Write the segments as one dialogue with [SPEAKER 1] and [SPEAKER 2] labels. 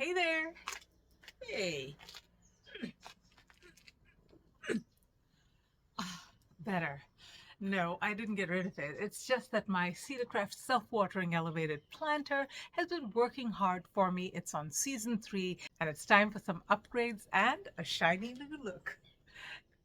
[SPEAKER 1] Hey there. Hey. Better. No, I didn't get rid of it. It's just that my Cedarcraft self-watering elevated planter has been working hard for me. It's on season 3 and it's time for some upgrades and a shiny new look.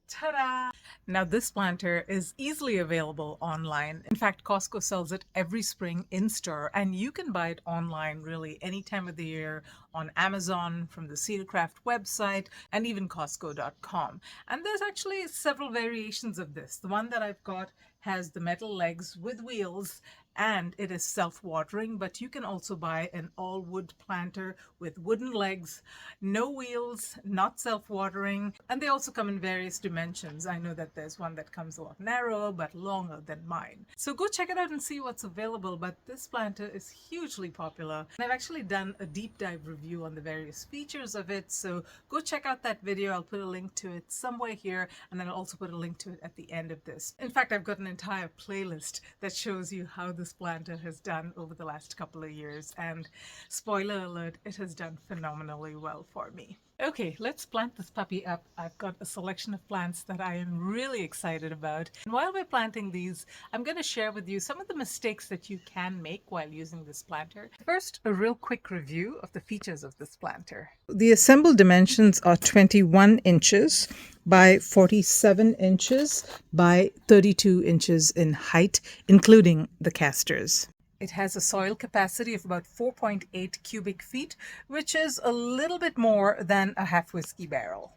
[SPEAKER 1] Ta-da! Now this planter is easily available online. In fact, Costco sells it every spring in store, and you can buy it online really any time of the year on Amazon, from the Cedarcraft website, and even Costco.com. And there's actually several variations of this. The one that I've got has the metal legs with wheels, and it is self-watering, but you can also buy an all-wood planter with wooden legs, no wheels, not self-watering, and they also come in various dimensions. I know that there's one that comes a lot narrower but longer than mine. So go check it out and see what's available, but this planter is hugely popular. And I've actually done a deep dive review on the various features of it, so go check out that video. I'll put a link to it somewhere here, and then I'll also put a link to it at the end of this. In fact, I've got an entire playlist that shows you how this planter has done over the last couple of years, and spoiler alert, it has done phenomenally well for me. Okay, let's plant this puppy up. I've got a selection of plants that I am really excited about. And while we're planting these, I'm going to share with you some of the mistakes that you can make while using this planter. First, a real quick review of the features of this planter. The assembled dimensions are 21 inches by 47 inches by 32 inches in height, including the casters. It has a soil capacity of about 4.8 cubic feet, which is a little bit more than a half whiskey barrel.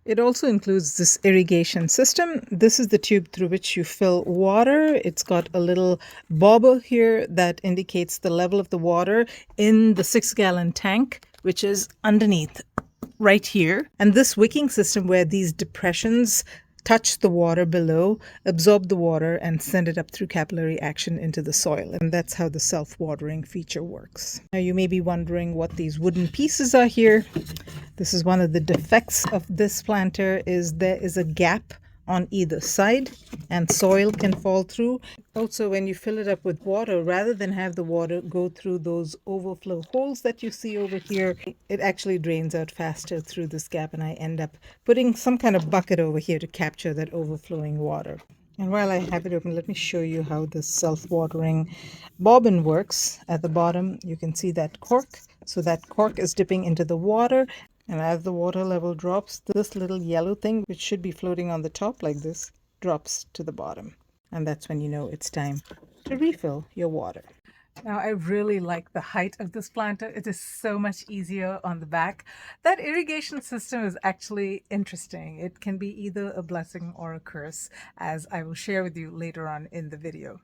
[SPEAKER 1] It also includes this irrigation system. This is the tube through which you fill water. It's got a little bobber here that indicates the level of the water in the 6-gallon tank, which is underneath right here. And this wicking system, where these depressions touch the water below, absorb the water, and send it up through capillary action into the soil. And that's how the self-watering feature works. Now you may be wondering what these wooden pieces are here. This is one of the defects of this planter, is there is a gap on either side and soil can fall through. Also, when you fill it up with water, rather than have the water go through those overflow holes that you see over here, it actually drains out faster through this gap, and I end up putting some kind of bucket over here to capture that overflowing water. And while I have it open, let me show you how this self-watering bobbin works. At the bottom, you can see that cork. So that cork is dipping into the water. And as the water level drops, this little yellow thing, which should be floating on the top like this, drops to the bottom. And that's when you know it's time to refill your water. Now, I really like the height of this planter. It is so much easier on the back. That irrigation system is actually interesting. It can be either a blessing or a curse, as I will share with you later on in the video.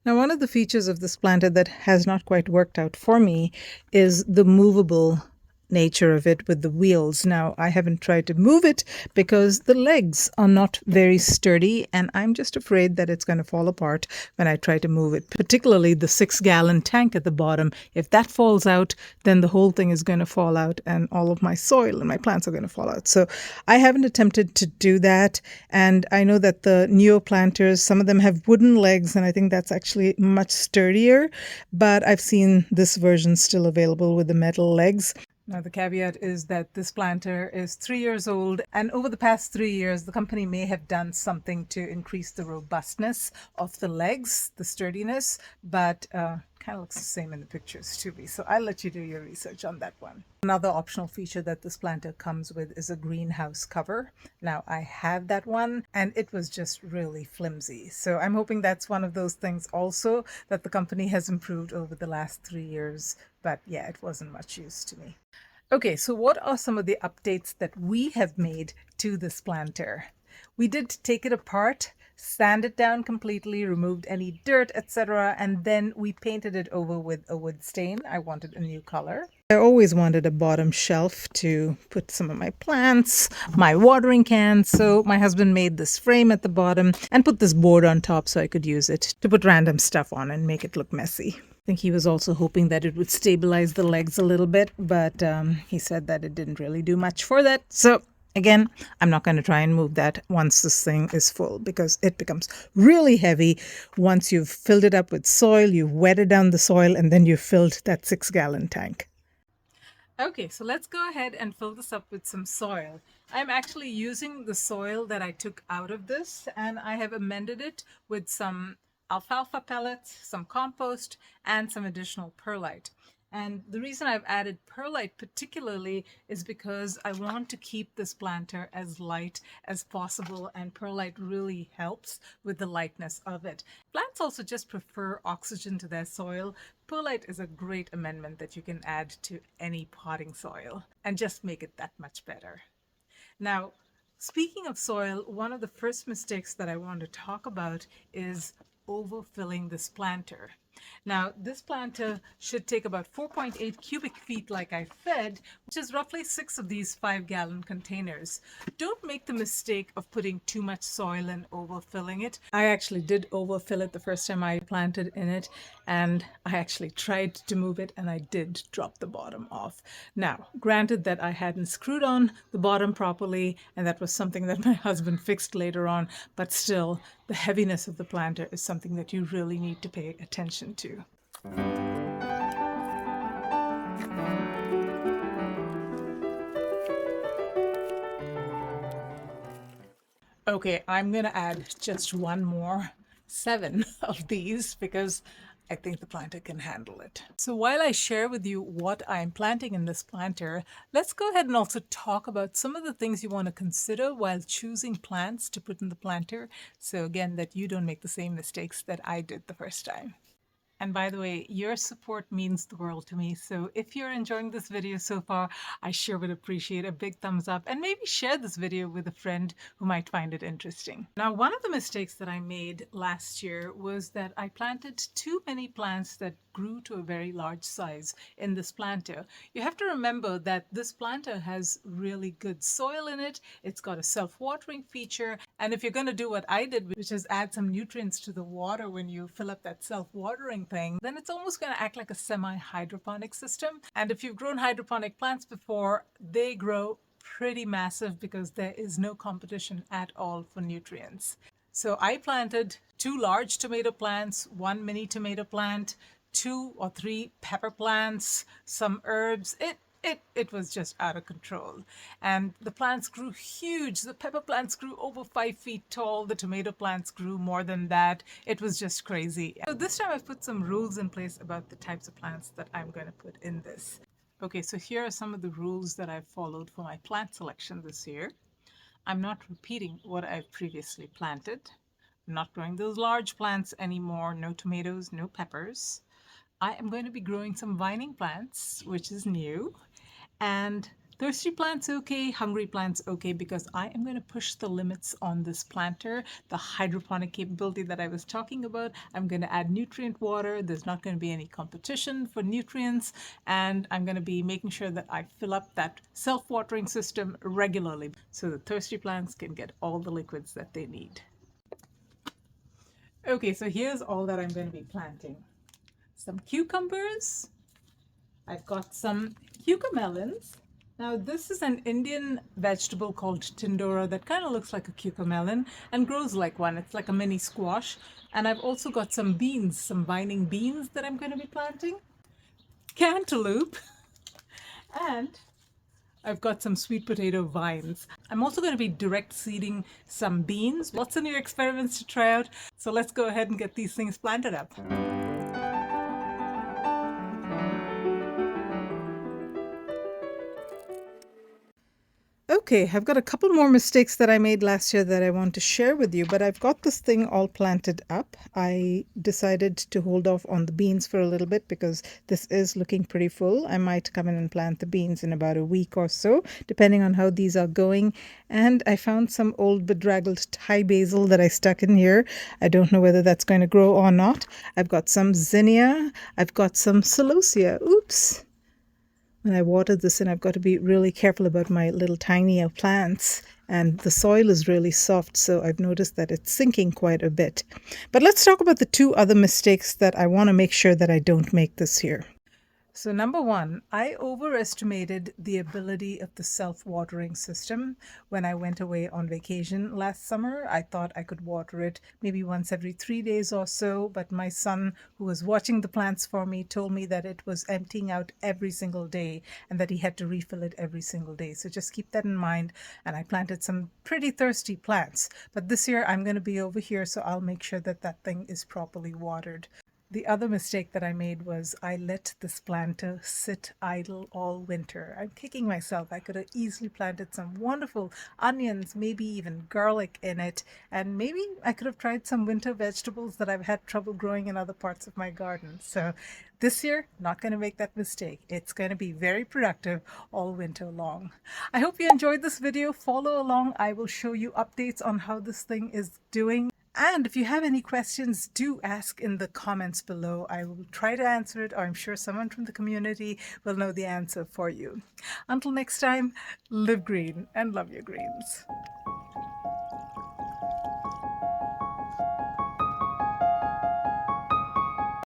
[SPEAKER 1] Now, one of the features of this planter that has not quite worked out for me is the movable nature of it with the wheels. Now, I haven't tried to move it because the legs are not very sturdy, and I'm just afraid that it's going to fall apart when I try to move it, particularly the 6-gallon tank at the bottom. If that falls out, then the whole thing is going to fall out, and all of my soil and my plants are going to fall out. So I haven't attempted to do that, and I know that the neo planters, some of them have wooden legs, and I think that's actually much sturdier, but I've seen this version still available with the metal legs. Now, the caveat is that this planter is 3 years old, and over the past 3 years, the company may have done something to increase the robustness of the legs, the sturdiness, but kind of looks the same in the pictures to me. So I'll let you do your research on that one. Another optional feature that this planter comes with is a greenhouse cover. Now, I have that one, and it was just really flimsy. So I'm hoping that's one of those things also that the company has improved over the last 3 years. But yeah, it wasn't much use to me. Okay, so what are some of the updates that we have made to this planter? We did take it apart, sand it down completely, removed any dirt, etc., and then we painted it over with a wood stain. I wanted a new color. I always wanted a bottom shelf to put some of my plants, my watering cans, so my husband made this frame at the bottom and put this board on top so I could use it to put random stuff on and make it look messy. I think he was also hoping that it would stabilize the legs a little bit, but he said that it didn't really do much for that. So again, I'm not going to try and move that once this thing is full, because it becomes really heavy once you've filled it up with soil, you've wetted down the soil, and then you've filled that 6-gallon tank. Okay, so let's go ahead and fill this up with some soil. I'm actually using the soil that I took out of this, and I have amended it with some alfalfa pellets, some compost, and some additional perlite. And the reason I've added perlite particularly is because I want to keep this planter as light as possible, and perlite really helps with the lightness of it. Plants also just prefer oxygen to their soil. Perlite is a great amendment that you can add to any potting soil and just make it that much better. Now, speaking of soil, one of the first mistakes that I want to talk about is overfilling this planter. Now, this planter should take about 4.8 cubic feet like I said, which is roughly 6 of these 5-gallon containers. Don't make the mistake of putting too much soil and overfilling it. I actually did overfill it the first time I planted in it, and I actually tried to move it and I did drop the bottom off. Now, granted that I hadn't screwed on the bottom properly, and that was something that my husband fixed later on, but still, the heaviness of the planter is something that you really need to pay attention to. Okay, I'm gonna add just one more, 7 of these, because I think the planter can handle it. So while I share with you what I'm planting in this planter, let's go ahead and also talk about some of the things you want to consider while choosing plants to put in the planter. So again, that you don't make the same mistakes that I did the first time. And by the way, your support means the world to me. So if you're enjoying this video so far, I sure would appreciate a big thumbs up, and maybe share this video with a friend who might find it interesting. Now, one of the mistakes that I made last year was that I planted too many plants that grew to a very large size in this planter. You have to remember that this planter has really good soil in it. It's got a self-watering feature. And if you're going to do what I did, which is add some nutrients to the water when you fill up that self-watering thing, then it's almost going to act like a semi-hydroponic system. And if you've grown hydroponic plants before, they grow pretty massive because there is no competition at all for nutrients. So I planted 2 large tomato plants, 1 mini tomato plant, 2 or 3 pepper plants, some herbs. It was just out of control. And the plants grew huge. The pepper plants grew over 5 feet tall. The tomato plants grew more than that. It was just crazy. So this time I've put some rules in place about the types of plants that I'm going to put in this. Okay, so here are some of the rules that I've followed for my plant selection this year. I'm not repeating what I've previously planted. I'm not growing those large plants anymore. No tomatoes, no peppers. I am going to be growing some vining plants, which is new. And thirsty plants okay, hungry plants okay, because I am going to push the limits on this planter, the hydroponic capability that I was talking about. I'm going to add nutrient water. There's not going to be any competition for nutrients, and I'm going to be making sure that I fill up that self-watering system regularly so the thirsty plants can get all the liquids that they need. Okay, so here's all that I'm going to be planting. Some cucumbers. I've got some cucamelons. Now this is an Indian vegetable called tindora that kind of looks like a cucamelon and grows like one. It's like a mini squash. And I've also got some beans, some vining beans that I'm going to be planting. Cantaloupe. And I've got some sweet potato vines. I'm also going to be direct seeding some beans. Lots of new experiments to try out. So let's go ahead and get these things planted up. Okay, I've got a couple more mistakes that I made last year that I want to share with you, but I've got this thing all planted up. I decided to hold off on the beans for a little bit because this is looking pretty full. I might come in and plant the beans in about a week or so, depending on how these are going. And I found some old bedraggled Thai basil that I stuck in here. I don't know whether that's going to grow or not. I've got some zinnia. I've got some celosia. Oops. When I water this in, I've got to be really careful about my little tinier plants. And the soil is really soft, so I've noticed that it's sinking quite a bit. But let's talk about the 2 other mistakes that I want to make sure that I don't make this year. So, number one, I overestimated the ability of the self watering system when I went away on vacation last summer. I thought I could water it maybe once every 3 days or so, but my son, who was watching the plants for me, told me that it was emptying out every single day and that he had to refill it every single day. So, just keep that in mind. And I planted some pretty thirsty plants. But this year I'm going to be over here, so I'll make sure that that thing is properly watered. The other mistake that I made was I let this planter sit idle all winter. I'm kicking myself. I could have easily planted some wonderful onions, maybe even garlic in it, and maybe I could have tried some winter vegetables that I've had trouble growing in other parts of my garden. So this year, not going to make that mistake. It's going to be very productive all winter long. I hope you enjoyed this video. Follow along. I will show you updates on how this thing is doing. And if you have any questions, do ask in the comments below. I will try to answer it, or I'm sure someone from the community will know the answer for you. Until next time, live green and love your greens.